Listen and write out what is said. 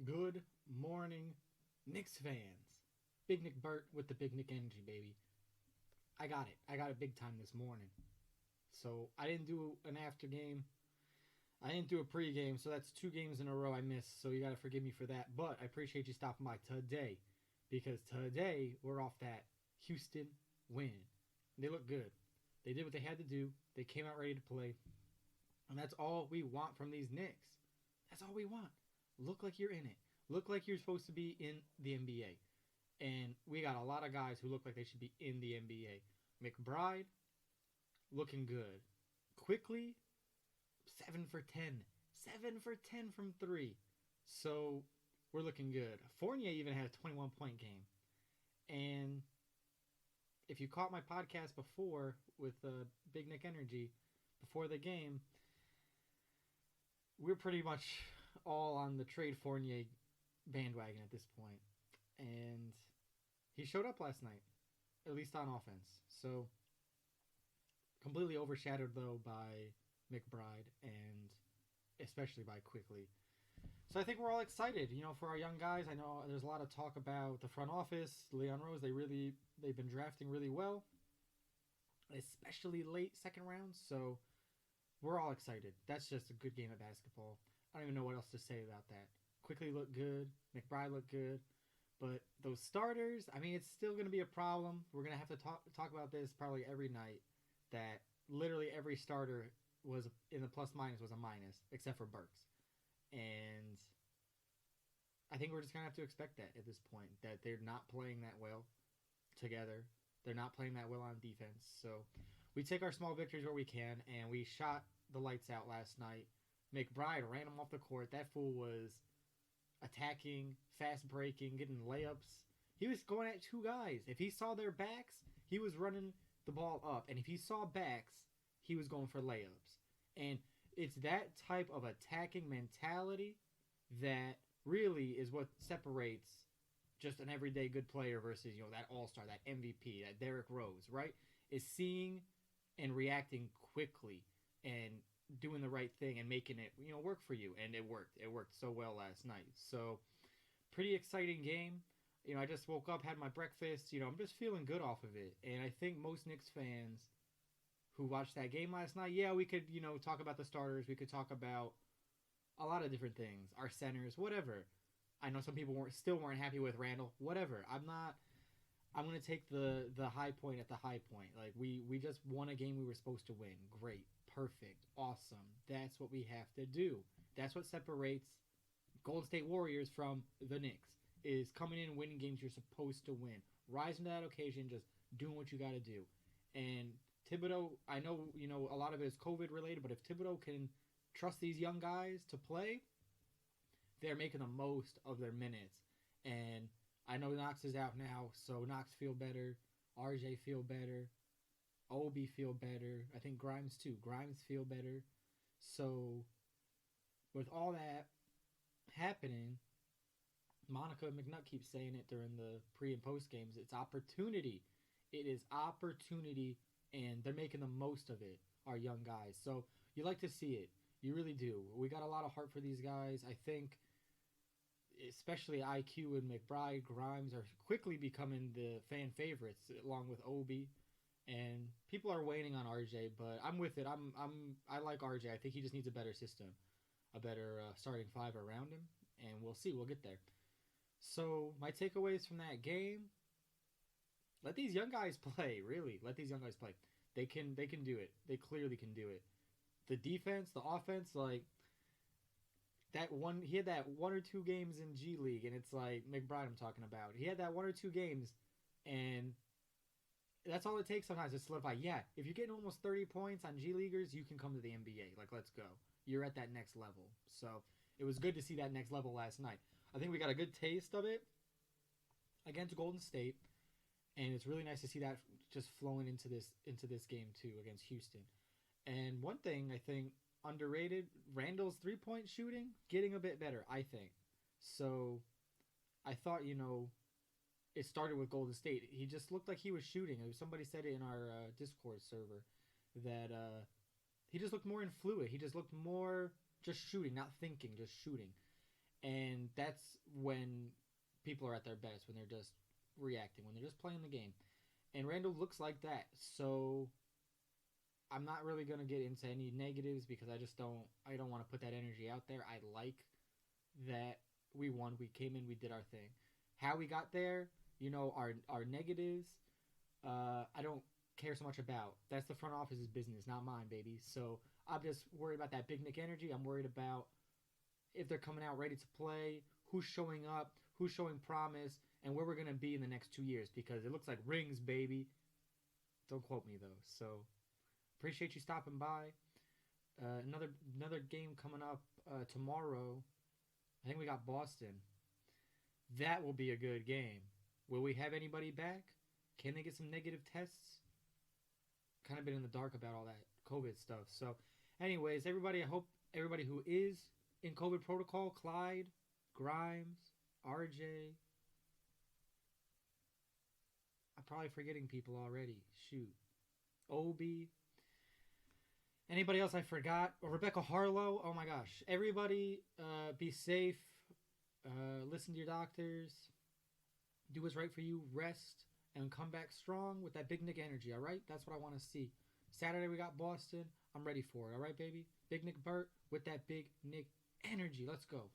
Good morning, Knicks fans. Big Nick Burt with the Big Nick energy, baby. I got it. I got it big time this morning. So I didn't do an after game. I didn't do a pregame, so that's 2 games in a row I missed. So you gotta forgive me for that. But I appreciate you stopping by today, because today we're off that Houston win. They look good. They did what they had to do. They came out ready to play, and that's all we want from these Knicks. That's all we want. Look like you're in it. Look like you're supposed to be in the NBA. And we got a lot of guys who look like they should be in the NBA. McBride, looking good. Quickly, 7 for 10. 7 for 10 from 3. So we're looking good. Fournier even had a 21-point game. And if you caught my podcast before with Big Nick Energy, before the game, we're pretty much all on the trade Fournier bandwagon at this point. And he showed up last night, at least on offense. So completely overshadowed though by McBride and especially by Quickly. So I think we're all excited, for our young guys. I know there's a lot of talk about the front office, Leon Rose. They've been drafting really well, especially late second rounds. So we're all excited. That's just a good game of basketball. I don't even know what else to say about that. Quickly looked good. McBride looked good. But those starters, it's still going to be a problem. We're going to have to talk about this probably every night, that literally every starter was in the plus minus was a minus, except for Burks. And I think we're just going to have to expect that at this point, that they're not playing that well together. They're not playing that well on defense. So we take our small victories where we can, and we shot the lights out last night. McBride ran him off the court. That fool was attacking, fast breaking, getting layups. He was going at 2 guys. If he saw their backs, he was running the ball up. And if he saw backs, he was going for layups. And it's that type of attacking mentality that really is what separates just an everyday good player versus, that all-star, that MVP, that Derrick Rose, right? Is seeing and reacting quickly and doing the right thing and making it, work for you. And it worked. It worked so well last night. So pretty exciting game. I just woke up, had my breakfast. I'm just feeling good off of it. And I think most Knicks fans who watched that game last night, yeah, we could, talk about the starters. We could talk about a lot of different things. Our centers, whatever. I know some people still weren't happy with Randall. Whatever. I'm going to take the high point at the high point. Like, we just won a game we were supposed to win. Great. Perfect. Awesome. That's what we have to do. That's what separates Golden State Warriors from the Knicks, is coming in and winning games you're supposed to win. Rising to that occasion, just doing what you got to do. And Thibodeau, I know, a lot of it is COVID related, but if Thibodeau can trust these young guys to play, they're making the most of their minutes. And I know Knox is out now, so Knox feel better. RJ feel better. Obi feel better. I think Grimes too. Grimes feel better. So with all that happening, Monica McNutt keeps saying it during the pre and post games. It's opportunity. It is opportunity, and they're making the most of it, our young guys. So you like to see it. You really do. We got a lot of heart for these guys. I think especially IQ and McBride, Grimes are quickly becoming the fan favorites along with Obi. And people are waiting on RJ, but I'm with it. I like RJ. I think he just needs a better system, a better starting 5 around him, and we'll see. We'll get there. So my takeaways from that game: let these young guys play. Really, let these young guys play. They can do it. They clearly can do it. The defense, the offense, like that one. He had that 1 or 2 games in G League, and it's like McBride I'm talking about. He had that 1 or 2 games, and that's all it takes sometimes to solidify. Yeah, if you're getting almost 30 points on G Leaguers, you can come to the NBA. Like, let's go. You're at that next level. So it was good to see that next level last night. I think we got a good taste of it against Golden State, and it's really nice to see that just flowing into this game too against Houston. And one thing I think underrated, Randall's 3-point shooting getting a bit better, I think. So I thought, it started with Golden State. He just looked like he was shooting. Somebody said it in our Discord server that he just looked more in fluid. He just looked more just shooting, not thinking, just shooting. And that's when people are at their best, when they're just reacting, when they're just playing the game. And Randall looks like that. So I'm not really gonna get into any negatives because I don't want to put that energy out there. I like that we won. We came in, we did our thing. How we got there, our negatives, I don't care so much about. That's the front office's business, not mine, baby. So I'm just worried about that Big Nick energy. I'm worried about if they're coming out ready to play, who's showing up, who's showing promise, and where we're gonna be in the next 2 years because it looks like rings, baby. Don't quote me though. So appreciate you stopping by. Another game coming up tomorrow. I think we got Boston. That will be a good game. Will we have anybody back? Can they get some negative tests? Kind of been in the dark about all that COVID stuff. So, anyways, everybody, I hope everybody who is in COVID protocol, Clyde, Grimes, RJ, I'm probably forgetting people already. Shoot. Obi. Anybody else I forgot? Rebecca Harlow. Oh my gosh. Everybody be safe. Listen to your doctors. Do what's right for you. Rest. And come back strong with that Big Nick energy, all right? That's what I want to see. Saturday we got Boston. I'm ready for it, all right, baby? Big Nick Burt with that Big Nick energy. Let's go.